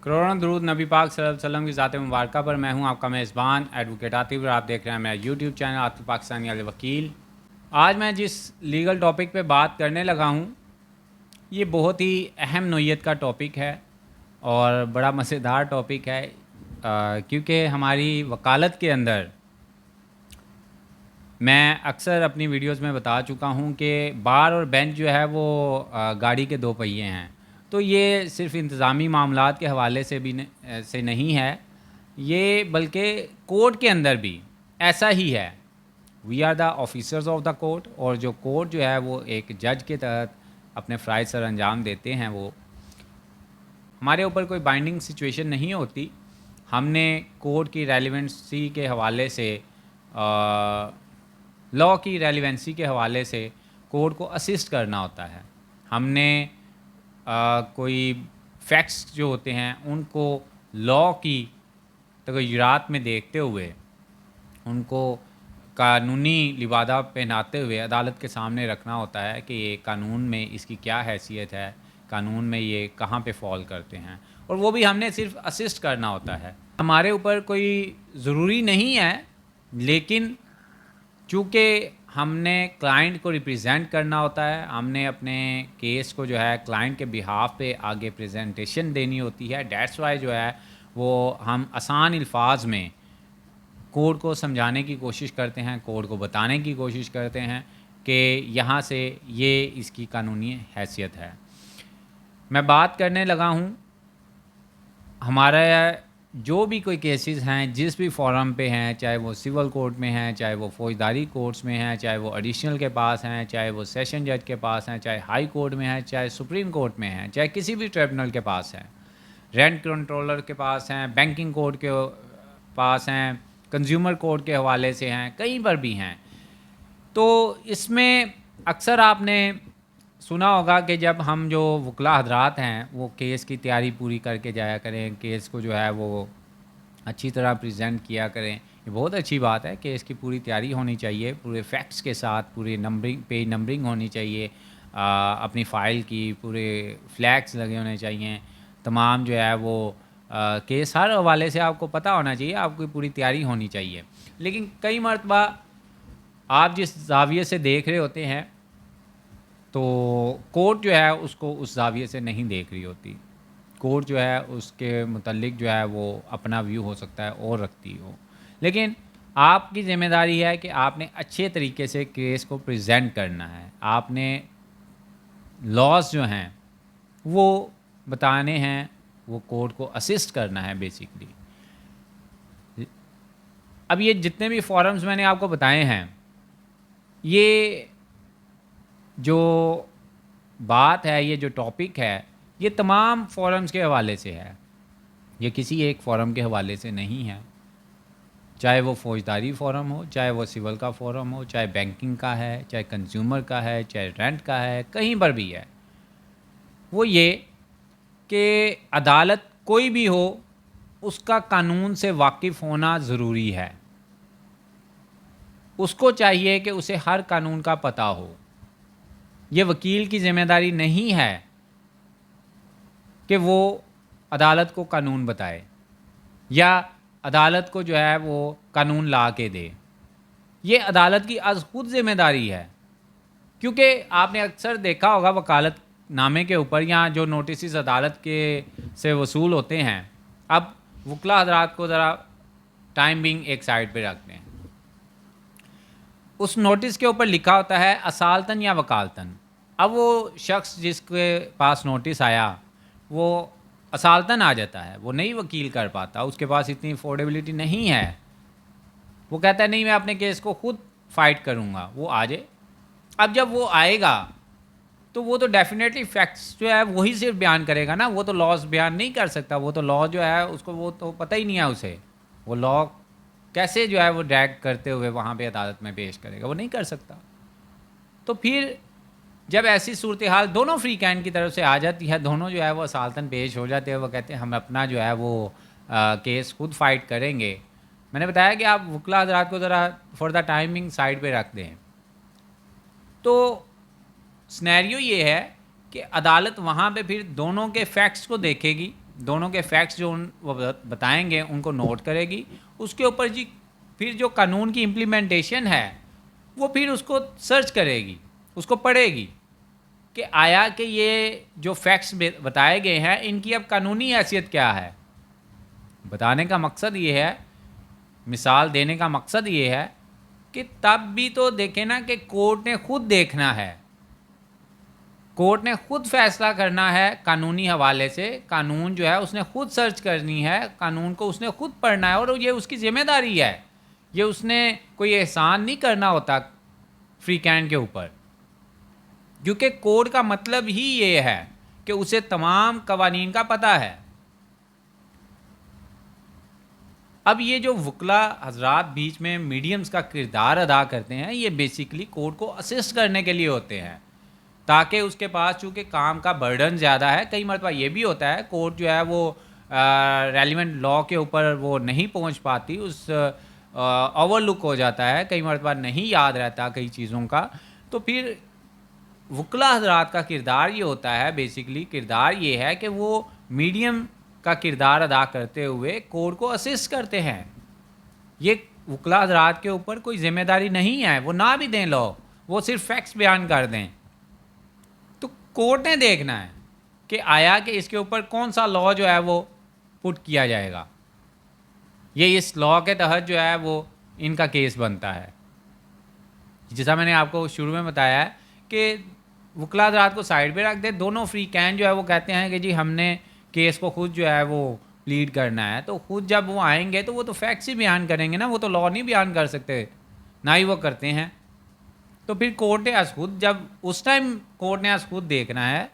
کروڑوں درود نبی پاک صلی اللہ علیہ وسلم کی ذات مبارکہ پر. میں ہوں آپ کا میزبان ایڈوکیٹ عاطف اور آپ دیکھ رہے ہیں میرا یوٹیوب چینل عاطف پاکستانی والے وکیل. آج میں جس لیگل ٹاپک پہ بات کرنے لگا ہوں یہ بہت ہی اہم نوعیت کا ٹاپک ہے اور بڑا مزیدار ٹاپک ہے کیونکہ ہماری وکالت کے اندر میں اکثر اپنی ویڈیوز میں بتا چکا ہوں کہ بار اور بینچ جو ہے وہ گاڑی کے دو پہیے ہیں. تو یہ صرف انتظامی معاملات کے حوالے سے بھی سے نہیں ہے، یہ بلکہ کورٹ کے اندر بھی ایسا ہی ہے. We are the officers of the court, اور جو کورٹ جو ہے وہ ایک جج کے تحت اپنے فرائض سر انجام دیتے ہیں. وہ ہمارے اوپر کوئی بائنڈنگ سچویشن نہیں ہوتی. ہم نے کورٹ کی ریلیونسی کے حوالے سے لاء کی ریلیونسی کے حوالے سے کورٹ کو اسسٹ کرنا ہوتا ہے. ہم نے کوئی فیکٹس جو ہوتے ہیں ان کو لاء کی تغیرات میں دیکھتے ہوئے ان کو قانونی لبادہ پہناتے ہوئے عدالت کے سامنے رکھنا ہوتا ہے کہ یہ قانون میں اس کی کیا حیثیت ہے، قانون میں یہ کہاں پہ فال کرتے ہیں، اور وہ بھی ہم نے صرف اسسٹ کرنا ہوتا ہے. ہمارے اوپر کوئی ضروری نہیں ہے، لیکن چونکہ ہم نے کلائنٹ کو ریپریزینٹ کرنا ہوتا ہے، ہم نے اپنے کیس کو جو ہے کلائنٹ کے بہاف پہ آگے پریزنٹیشن دینی ہوتی ہے. دیٹس وائی جو ہے وہ ہم آسان الفاظ میں کورٹ کو سمجھانے کی کوشش کرتے ہیں، کورٹ کو بتانے کی کوشش کرتے ہیں کہ یہاں سے یہ اس کی قانونی حیثیت ہے. میں بات کرنے لگا ہوں ہمارا جو بھی کوئی کیسز ہیں جس بھی فورم پہ ہیں، چاہے وہ سول کورٹ میں ہیں، چاہے وہ فوجداری کورٹس میں ہیں، چاہے وہ ایڈیشنل کے پاس ہیں، چاہے وہ سیشن جج کے پاس ہیں، چاہے ہائی کورٹ میں ہیں، چاہے سپریم کورٹ میں ہیں، چاہے کسی بھی ٹریبونل کے پاس ہیں، رینٹ کنٹرولر کے پاس ہیں، بینکنگ کورٹ کے پاس ہیں، کنزیومر کورٹ کے حوالے سے ہیں، کہیں پر بھی ہیں. تو اس میں اکثر آپ نے سنا ہوگا کہ جب ہم جو وکلا حضرات ہیں وہ کیس کی تیاری پوری کر کے جایا کریں، کیس کو جو ہے وہ اچھی طرح پریزنٹ کیا کریں. یہ بہت اچھی بات ہے کہ اس کی پوری تیاری ہونی چاہیے، پورے فیکٹس کے ساتھ، پورے نمبرنگ پیج نمبرنگ ہونی چاہیے، اپنی فائل کی پورے فلیگس لگے ہونے چاہیے، تمام جو ہے وہ کیس ہر حوالے سے آپ کو پتہ ہونا چاہیے، آپ کی پوری تیاری ہونی چاہیے. لیکن کئی مرتبہ آپ جس زاویے سے دیکھ رہے ہوتے ہیں تو کورٹ جو ہے اس کو اس زاویے سے نہیں دیکھ رہی ہوتی. کورٹ جو ہے اس کے متعلق جو ہے وہ اپنا ویو ہو سکتا ہے اور رکھتی ہو، لیکن آپ کی ذمہ داری ہے کہ آپ نے اچھے طریقے سے کیس کو پریزنٹ کرنا ہے. آپ نے لاز جو ہیں وہ بتانے ہیں، وہ کورٹ کو اسسٹ کرنا ہے بیسیکلی. اب یہ جتنے بھی فورمز میں نے آپ کو بتائے ہیں، یہ جو بات ہے، یہ جو ٹاپک ہے، یہ تمام فورمز کے حوالے سے ہے، یہ کسی ایک فورم کے حوالے سے نہیں ہے. چاہے وہ فوجداری فورم ہو، چاہے وہ سول کا فورم ہو، چاہے بینکنگ کا ہے، چاہے کنزیومر کا ہے، چاہے رینٹ کا ہے، کہیں پر بھی ہے. وہ یہ کہ عدالت کوئی بھی ہو اس کا قانون سے واقف ہونا ضروری ہے. اس کو چاہیے کہ اسے ہر قانون کا پتہ ہو. یہ وکیل کی ذمہ داری نہیں ہے کہ وہ عدالت کو قانون بتائے یا عدالت کو جو ہے وہ قانون لا کے دے. یہ عدالت کی از خود ذمہ داری ہے، کیونکہ آپ نے اکثر دیکھا ہوگا وکالت نامے کے اوپر یا جو نوٹسز عدالت کے سے وصول ہوتے ہیں. اب وکلا حضرات کو ذرا ٹائم بینگ ایک سائڈ پہ رکھتے ہیں. اس نوٹس کے اوپر لکھا ہوتا ہے اصالتاً یا وکالتاً. اب وہ شخص جس کے پاس نوٹس آیا وہ اصالتاً آ جاتا ہے، وہ نہیں وکیل کر پاتا، اس کے پاس اتنی افورڈیبلٹی نہیں ہے، وہ کہتا ہے نہیں میں اپنے کیس کو خود فائٹ کروں گا، وہ آ جائے. اب جب وہ آئے گا تو وہ تو ڈیفینیٹلی فیکٹس جو ہے وہی صرف بیان کرے گا نا، وہ تو لاز بیان نہیں کر سکتا. وہ تو لا جو ہے اس کو وہ تو پتہ ہی نہیں ہے اسے، وہ لا کیسے جو ہے وہ ڈریگ کرتے ہوئے وہاں پہ عدالت میں پیش کرے گا، وہ نہیں کر سکتا. تو پھر جب ایسی صورتحال دونوں فری کینڈ کی طرف سے آ جاتی ہے، دونوں جو ہے وہ اصالتاً پیش ہو جاتے ہیں، وہ کہتے ہیں ہم اپنا جو ہے وہ کیس خود فائٹ کریں گے. میں نے بتایا کہ آپ وکلا حضرات کو ذرا فار دا ٹائمنگ سائڈ پہ رکھ دیں. تو سنیریو یہ ہے کہ عدالت وہاں پہ پھر دونوں کے فیکٹس کو دیکھے گی دونوں کے فیکٹس جو وہ بتائیں گے ان کو نوٹ کرے گی. اس کے اوپر جی پھر جو قانون کی امپلیمنٹیشن ہے وہ پھر اس کو سرچ کرے گی, اس کو پڑھے گی کہ آیا کہ یہ جو فیکٹس بتائے گئے ہیں ان کی اب قانونی حیثیت کیا ہے. بتانے کا مقصد یہ ہے, مثال دینے کا مقصد یہ ہے کہ تب بھی تو دیکھیں نا کہ کورٹ نے خود دیکھنا ہے, کورٹ نے خود فیصلہ کرنا ہے قانونی حوالے سے. قانون جو ہے اس نے خود سرچ کرنی ہے, قانون کو اس نے خود پڑھنا ہے, اور یہ اس کی ذمہ داری ہے. یہ اس نے کوئی احسان نہیں کرنا ہوتا فری کینڈ کے اوپر, کیونکہ کوڈ کا مطلب ہی یہ ہے کہ اسے تمام قوانین کا پتہ ہے. اب یہ جو وکلا حضرات بیچ میں میڈیمز کا کردار ادا کرتے ہیں, یہ بیسیکلی کورٹ کو اسسٹ کرنے کے لیے ہوتے ہیں, تاکہ اس کے پاس چونکہ کام کا برڈن زیادہ ہے. کئی مرتبہ یہ بھی ہوتا ہے کورٹ جو ہے وہ ریلیونٹ لا کے اوپر وہ نہیں پہنچ پاتی, اس اوور لک ہو جاتا ہے, کئی مرتبہ نہیں یاد رہتا کئی چیزوں کا. تو پھر وکلا حضرات کا کردار یہ ہوتا ہے, بیسیکلی کردار یہ ہے کہ وہ میڈیم کا کردار ادا کرتے ہوئے کورٹ کو اسسٹ کرتے ہیں. یہ وکلا حضرات کے اوپر کوئی ذمہ داری نہیں ہے, وہ نہ بھی دیں لا, وہ صرف فیکٹس بیان کر دیں. تو کورٹ نے دیکھنا ہے کہ آیا کہ اس کے اوپر کون سا لا جو ہے وہ پٹ کیا جائے گا, یہ اس لا کے تحت جو ہے وہ ان کا کیس بنتا ہے. جیسا میں نے آپ کو شروع میں بتایا ہے کہ وکلا حضرات کو سائڈ پہ رکھ دے, دونوں فری کین جو ہے وہ کہتے ہیں کہ جی ہم نے کیس کو خود جو ہے وہ پلیڈ کرنا ہے. تو خود جب وہ آئیں گے تو وہ تو فیکٹس ہی بیان کریں گے نا, وہ تو لا نہیں بیان کر سکتے, نہ ہی وہ کرتے ہیں. تو پھر کورٹ نے از خود, جب اس ٹائم کورٹ نے از خود دیکھنا ہے.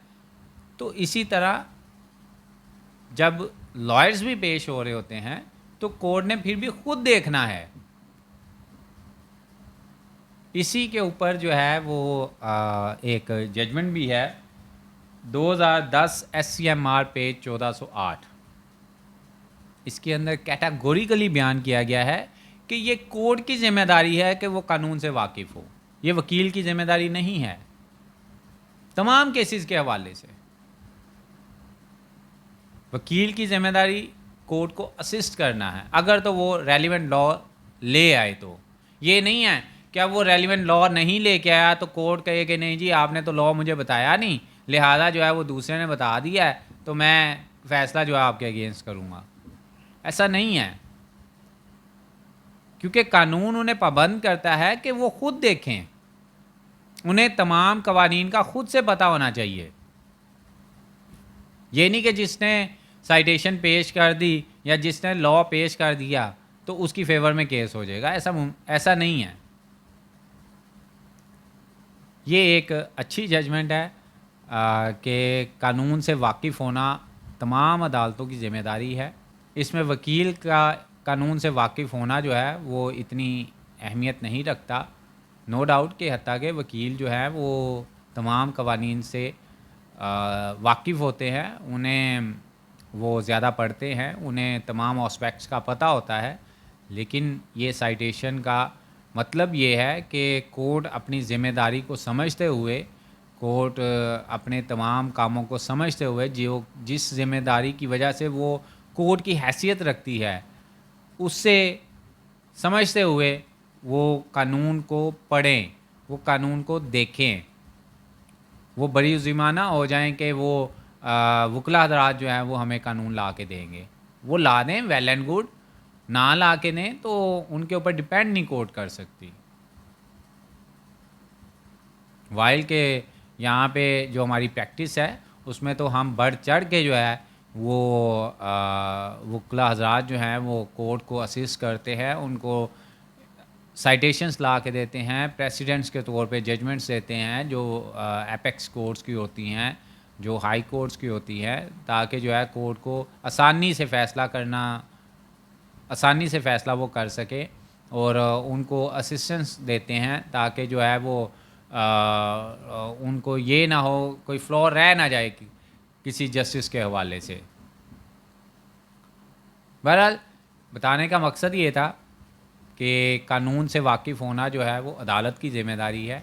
تو اسی طرح جب لائرز بھی پیش ہو رہے ہوتے ہیں تو کورٹ نے پھر بھی خود دیکھنا ہے. اسی کے اوپر جو ہے وہ ایک ججمنٹ بھی ہے 2010 SCMR پیج 1408. اس کے اندر کیٹاگوریکلی بیان کیا گیا ہے کہ یہ کورٹ کی ذمہ داری ہے کہ وہ قانون سے واقف ہو, یہ وکیل کی ذمہ داری نہیں ہے. تمام کیسز کے حوالے سے وکیل کی ذمہ داری کورٹ کو اسسٹ کرنا ہے, اگر تو وہ ریلیونٹ لا لے آئے. تو یہ نہیں ہے کہ وہ ریلیونٹ لا نہیں لے کے آیا تو کورٹ کہے کہ نہیں جی آپ نے تو لا مجھے بتایا نہیں, لہذا جو ہے وہ دوسرے نے بتا دیا ہے تو میں فیصلہ جو ہے آپ کے اگینسٹ کروں گا. ایسا نہیں ہے, کیونکہ قانون انہیں پابند کرتا ہے کہ وہ خود دیکھیں, انہیں تمام قوانین کا خود سے پتہ ہونا چاہیے. یہ نہیں کہ جس نے سائٹیشن پیش کر دی یا جس نے لا پیش کر دیا تو اس کی فیور میں کیس ہو جائے گا, ایسا نہیں ہے. یہ ایک اچھی ججمنٹ ہے کہ قانون سے واقف ہونا تمام عدالتوں کی ذمہ داری ہے. اس میں وکیل کا قانون سے واقف ہونا جو ہے وہ اتنی اہمیت نہیں رکھتا. نو ڈاؤٹ کہ حتیٰ کہ وکیل جو ہے وہ تمام قوانین سے واقف ہوتے ہیں, انہیں وہ زیادہ پڑھتے ہیں, انہیں تمام اسپیکٹس کا پتہ ہوتا ہے. لیکن یہ سائٹیشن کا مطلب یہ ہے کہ کورٹ اپنی ذمہ داری کو سمجھتے ہوئے, کورٹ اپنے تمام کاموں کو سمجھتے ہوئے, جس ذمہ داری کی وجہ سے وہ کورٹ کی حیثیت رکھتی ہے, اس سے سمجھتے ہوئے وہ قانون کو پڑھیں, وہ قانون کو دیکھیں. وہ بڑی ذمہ ہو جائیں کہ وہ وکلا حضرات جو ہیں وہ ہمیں قانون لا کے دیں گے. وہ لا دیں, ویل اینڈ گڈ, نہ لا کے دیں تو ان کے اوپر ڈپینڈ نہیں کورٹ کر سکتی. وائل کہ یہاں پہ جو ہماری پریکٹس ہے اس میں تو ہم بڑھ چڑھ کے جو ہے وہ وکلا حضرات جو ہیں وہ کورٹ کو اسسٹ کرتے ہیں, ان کو سائٹیشنز لا کے دیتے ہیں, پریسیڈنٹس کے طور پہ ججمنٹس دیتے ہیں جو ایپیکس کورٹس کی ہوتی ہیں, جو ہائی کورٹس کی ہوتی ہیں, تاکہ جو ہے کورٹ کو آسانی سے فیصلہ وہ کر سکے, اور ان کو اسسٹنس دیتے ہیں تاکہ جو ہے وہ ان کو یہ نہ ہو کوئی فلو رہ نہ جائے کسی جسٹس کے حوالے سے. بہرحال بتانے کا مقصد یہ تھا کہ قانون سے واقف ہونا جو ہے وہ عدالت کی ذمہ داری ہے,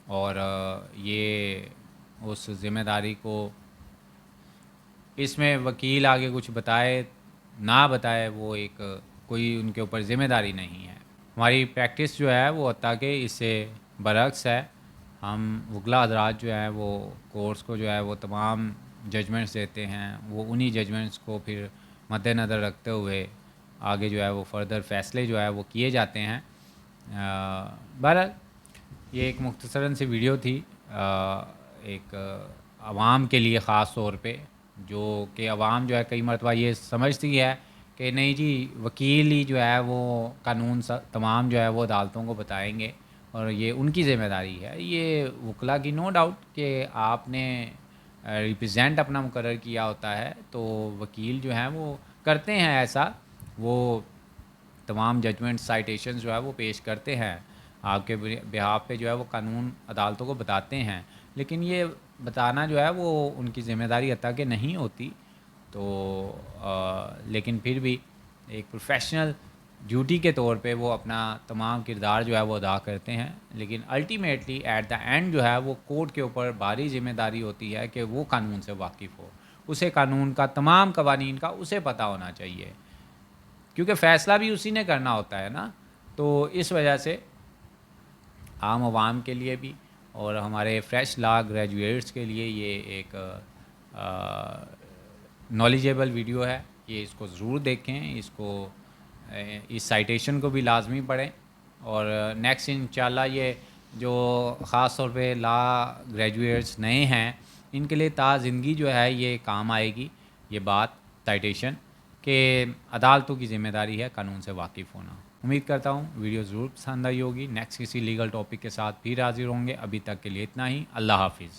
اور یہ اس ذمہ داری کو اس میں وکیل آگے کچھ بتائے نہ بتائے وہ ایک کوئی ان کے اوپر ذمہ داری نہیں ہے. ہماری پریکٹس جو ہے وہ حتیٰ کہ اس سے برعکس ہے. ہم وکلا حضرات جو ہے وہ کورس کو جو ہے وہ تمام ججمنٹس دیتے ہیں، وہ انہی ججمنٹس کو پھر مد نظر رکھتے ہوئے آگے جو ہے وہ فردر فیصلے جو ہے وہ کیے جاتے ہیں. بہرحال یہ ایک مختصراً سی ویڈیو تھی ایک عوام کے لیے خاص طور پہ، جو کہ عوام جو ہے کئی مرتبہ یہ سمجھتی ہے کہ نہیں جی وکیل ہی جو ہے وہ قانون تمام جو ہے وہ عدالتوں کو بتائیں گے اور یہ ان کی ذمہ داری ہے. یہ وکلا کی نو ڈاؤٹ کہ آپ نے ریپرزینٹ اپنا مقرر کیا ہوتا ہے تو وکیل جو ہیں وہ کرتے ہیں ایسا، وہ تمام ججمنٹ سائٹیشنز جو ہے وہ پیش کرتے ہیں آپ کے بہاف پہ، جو ہے وہ قانون عدالتوں کو بتاتے ہیں. لیکن یہ بتانا جو ہے وہ ان کی ذمہ داری حتیٰ کہ نہیں ہوتی. تو لیکن پھر بھی ایک پروفیشنل ڈیوٹی کے طور پہ وہ اپنا تمام کردار جو ہے وہ ادا کرتے ہیں. لیکن الٹیمیٹلی ایٹ دا اینڈ جو ہے وہ کورٹ کے اوپر بھاری ذمہ داری ہوتی ہے کہ وہ قانون سے واقف ہو، اسے قانون کا تمام قوانین کا اسے پتہ ہونا چاہیے، کیونکہ فیصلہ بھی اسی نے کرنا ہوتا ہے نا. تو اس وجہ سے عام عوام کے لیے بھی اور ہمارے فریش لا گریجویٹس کے لیے یہ ایک نالجیبل ویڈیو ہے. یہ اس کو ضرور دیکھیں، اس کو اس سائٹیشن کو بھی لازمی پڑھیں. اور نیکسٹ انشاءاللہ یہ جو خاص طور پہ لا گریجویٹس نئے ہیں ان کے لیے تا زندگی جو ہے یہ کام آئے گی یہ بات سائٹیشن کہ عدالتوں کی ذمہ داری ہے قانون سے واقف ہونا. امید کرتا ہوں ویڈیو ضرور پسند آئی ہوگی. نیکسٹ کسی لیگل ٹاپک کے ساتھ پھر حاضر ہوں گے. ابھی تک کے لیے اتنا ہی. اللہ حافظ.